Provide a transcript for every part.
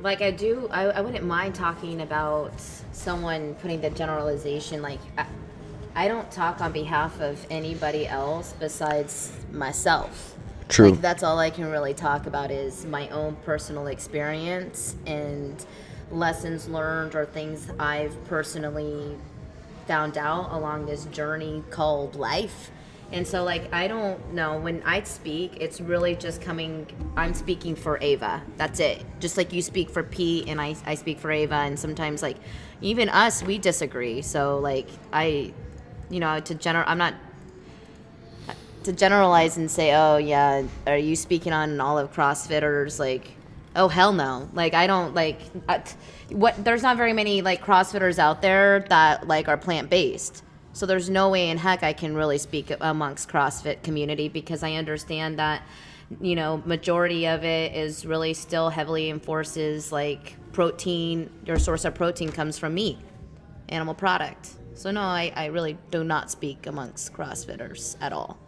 like I wouldn't mind talking about someone putting the generalization. Like, I don't talk on behalf of anybody else besides myself. True. Like, that's all I can really talk about is my own personal experience and lessons learned or things I've personally found out along this journey called life. And so, like, I don't know. When I speak, it's really just I'm speaking for Ava. That's it. Just like you speak for Pete and I speak for Ava. And sometimes, like, even us, we disagree. So, like, I'm not to generalize and say, oh, yeah, are you speaking on all of CrossFitters? Like, oh, hell no. Like, I don't, like, there's not very many, like, CrossFitters out there that, like, are plant-based. So there's no way in heck I can really speak amongst CrossFit community because I understand that, majority of it is really still heavily enforces, like, protein. Your source of protein comes from meat, animal product. So no, I really do not speak amongst CrossFitters at all.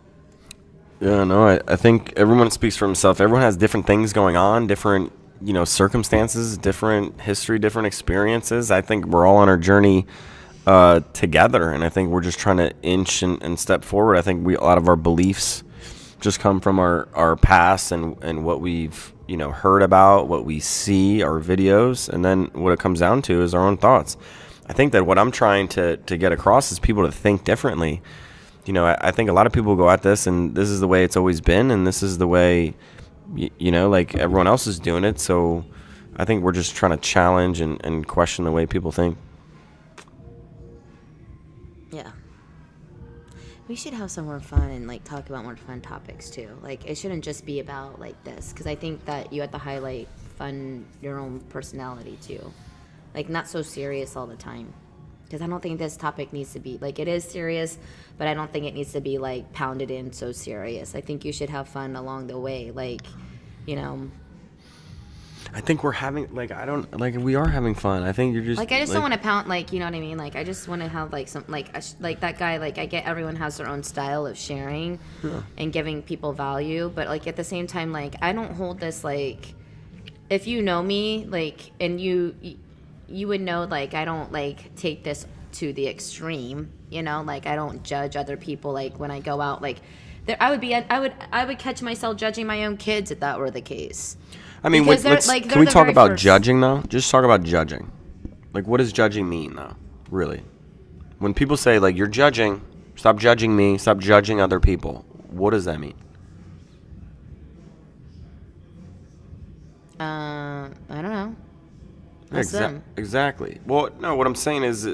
Yeah, no, I think everyone speaks for himself. Everyone has different things going on, different, circumstances, different history, different experiences. I think we're all on our journey together, and I think we're just trying to inch and step forward. I think a lot of our beliefs just come from our past and what we've, heard about, what we see, our videos, and then what it comes down to is our own thoughts. I think that what I'm trying to get across is people to think differently. I think a lot of people go at this, and this is the way it's always been, and this is the way, like everyone else is doing it. So I think we're just trying to challenge and question the way people think. Yeah. We should have some more fun and, like, talk about more fun topics, too. Like, it shouldn't just be about, like, this. Because I think that you have to highlight your own personality, too. Like, not so serious all the time. Because I don't think this topic needs to be, like, it is serious, but I don't think it needs to be, like, pounded in so serious. I think you should have fun along the way. Like, you know, I think we're having we are having fun. I think you're just like, I just don't want to pound, like, you know what I mean? Like, I just want to have, like, some, like, like that guy, like, I get everyone has their own style of sharing and giving people value, but, like, at the same time, like, I don't hold this, like, if you know me, like, and you would know, like, I don't, like, take this to the extreme, like, I don't judge other people, like, when I go out, like, I would catch myself judging my own kids if that were the case. I mean, Because can we talk about judging, though? Just talk about judging. Like, what does judging mean, though? Really? When people say, like, you're judging, stop judging me, stop judging other people, what does that mean? I don't know. That's them. Exactly. Well, no, what I'm saying is,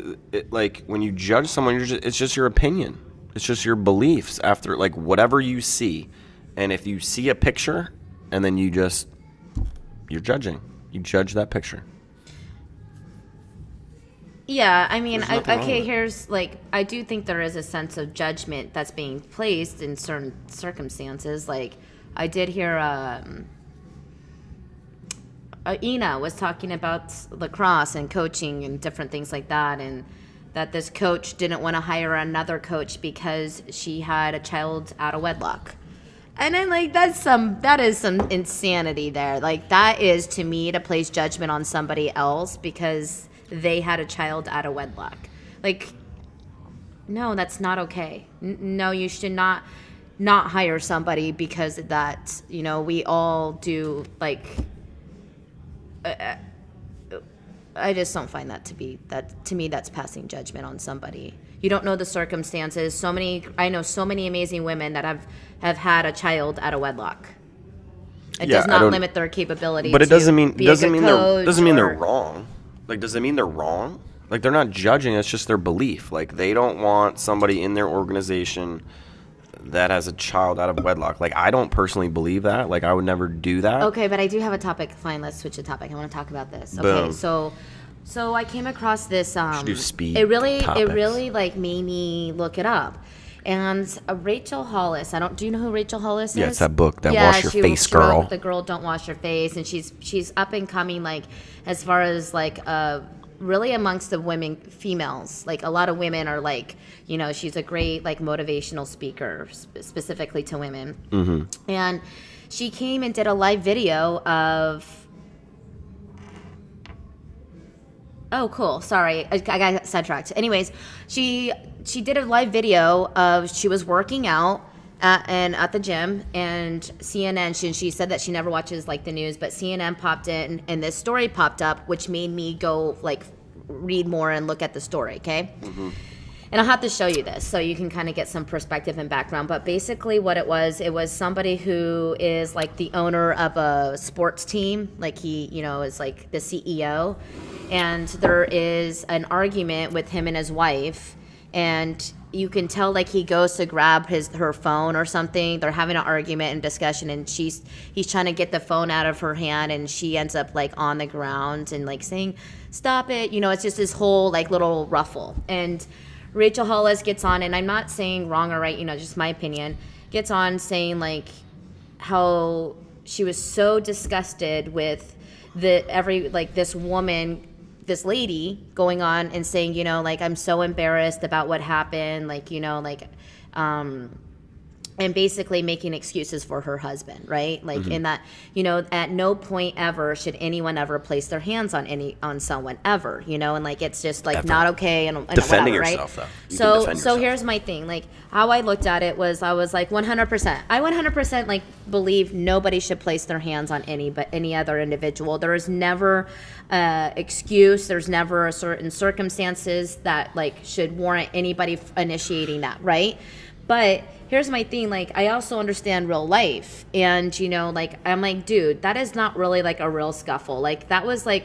like, when you judge someone, it's just your opinion. It's just your beliefs after, like, whatever you see. And if you see a picture and then you're judging. You judge that picture. Yeah, I mean, okay, here's, like, I do think there is a sense of judgment that's being placed in certain circumstances. Like, I did hear Ina was talking about lacrosse and coaching and different things like that, and that this coach didn't want to hire another coach because she had a child out of wedlock. And then, like, that is some insanity there. Like, that is, to me, to place judgment on somebody else because they had a child out of wedlock. Like, no, that's not okay. No, you should not hire somebody because of that. We all do, like, I just don't find that to me, that's passing judgment on somebody. You don't know the circumstances. I know so many amazing women that have had a child out of wedlock. It does not limit their capability. But it doesn't mean they're wrong. Like, does it mean they're wrong? Like, they're not judging. It's just their belief. Like, they don't want somebody in their organization that has a child out of wedlock. Like, I don't personally believe that. Like, I would never do that. Okay, but I do have a topic. Fine, let's switch the topic. I want to talk about this. Boom. Okay, so I came across this. Should do speed it really topics. like made me look it up. And Rachel Hollis, do you know who Rachel Hollis is? Yeah, it's that book, Wash Your Face Girl. The girl Don't Wash Your Face, and she's up and coming, like, as far as, like, really amongst the females. Like, a lot of women are, like, she's a great, like, motivational speaker specifically to women. Mm-hmm. And she came and did a live video of Oh, cool. Sorry, I got sidetracked. Anyways, she did a live video of she was working out at the gym, and CNN. She said that she never watches like the news, but CNN popped in, and this story popped up, which made me go like read more and look at the story. Okay. And I'll have to show you this so you can kind of get some perspective and background. But basically, what it was somebody who is like the owner of a sports team. Like he, is like the CEO. And there is an argument with him and his wife. And you can tell like he goes to grab her phone or something. They're having an argument and discussion. And he's trying to get the phone out of her hand. And she ends up like on the ground and like saying, "Stop it." It's just this whole like little ruffle. And Rachel Hollis gets on, and I'm not saying wrong or right, just my opinion, gets on saying like how she was so disgusted with this woman, this lady going on and saying, like, I'm so embarrassed about what happened, and basically making excuses for her husband, right? Like in that, at no point ever should anyone ever place their hands on someone ever, and like it's just like not okay and defending whatever, yourself, right? though. You can defend So yourself. here's my thing. Like how I looked at it was I was like 100%. I 100% like believe nobody should place their hands on any other individual. There is never excuse. There's never a certain circumstances that like should warrant anybody initiating that, right? But here's my thing, like, I also understand real life. And, like, I'm like, dude, that is not really, like, a real scuffle. Like, that was, I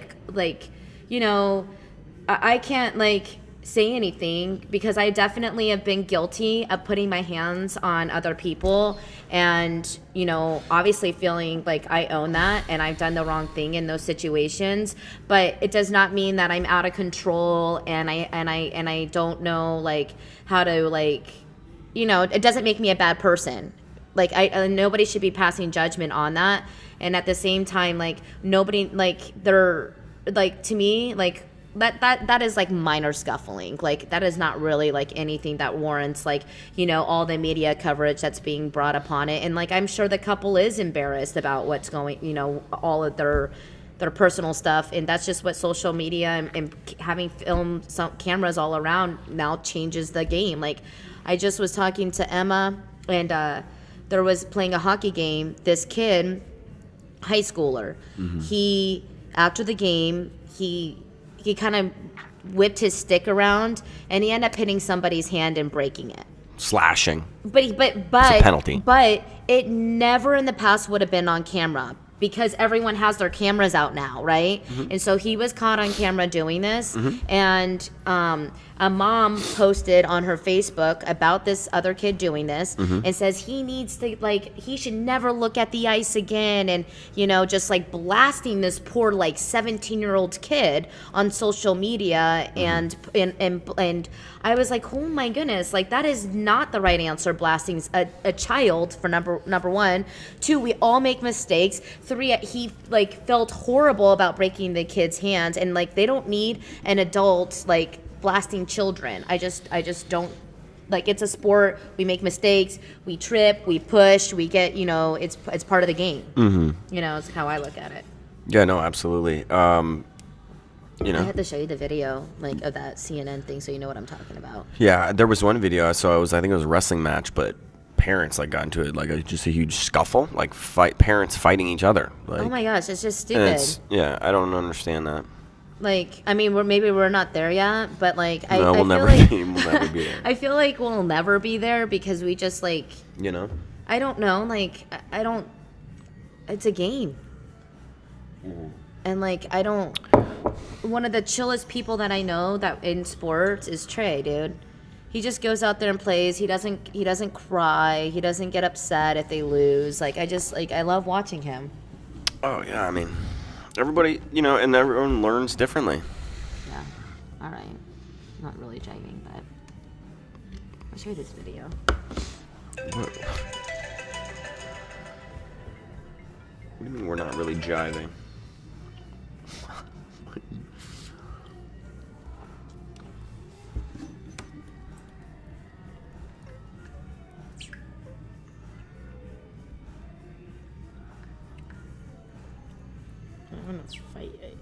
can't, like, say anything because I definitely have been guilty of putting my hands on other people and, obviously feeling like I own that and I've done the wrong thing in those situations. But it does not mean that I'm out of control and I don't know, like, how to, like, it doesn't make me a bad person. Like nobody should be passing judgment on that. And at the same time, like nobody, like they're like, to me, like that is like minor scuffling. Like that is not really like anything that warrants like, all the media coverage that's being brought upon it. And like, I'm sure the couple is embarrassed about what's going, all of their personal stuff. And that's just what social media and having cameras all around now changes the game. Like, I just was talking to Emma, and there was playing a hockey game. This kid, high schooler, he after the game, he kind of whipped his stick around, and he ended up hitting somebody's hand and breaking it. Slashing. But It's a penalty. But it never in the past would have been on camera. Because everyone has their cameras out now, right? And so he was caught on camera doing this. And a mom posted on her Facebook about this other kid doing this and says he needs to, like, he should never look at the ice again. And, just like blasting this poor, like, 17-year-old kid on social media. And I was like, oh my goodness, like that is not the right answer, blasting a child for number one. Two, we all make mistakes. Three, he like felt horrible about breaking the kid's hands, and like they don't need an adult like blasting children. I just don't, like, it's a sport. We make mistakes, we trip, we push, we get, it's part of the game. It's how I look at it. Yeah, no, absolutely. I had to show you the video, like, of that CNN thing, so you know what I'm talking about. Yeah, there was one video I saw. I think it was a wrestling match, but parents like got into it, like just a huge scuffle, like parents fighting each other. Like, oh my gosh, it's just stupid. I don't understand that. Like, I mean, we're not there yet, but like, We'll never be there. I feel like we'll never be there because we just like, I don't know, like, I don't. It's a game, and like, I don't. One of the chillest people that I know that in sports is Trey, dude. He just goes out there and plays. He doesn't cry. He doesn't get upset if they lose. Like, I love watching him. Oh yeah, I mean, everybody, and everyone learns differently. Yeah. All right. Not really jiving, but I'll show you this video. What do you mean we're not really jiving? I want to fight it.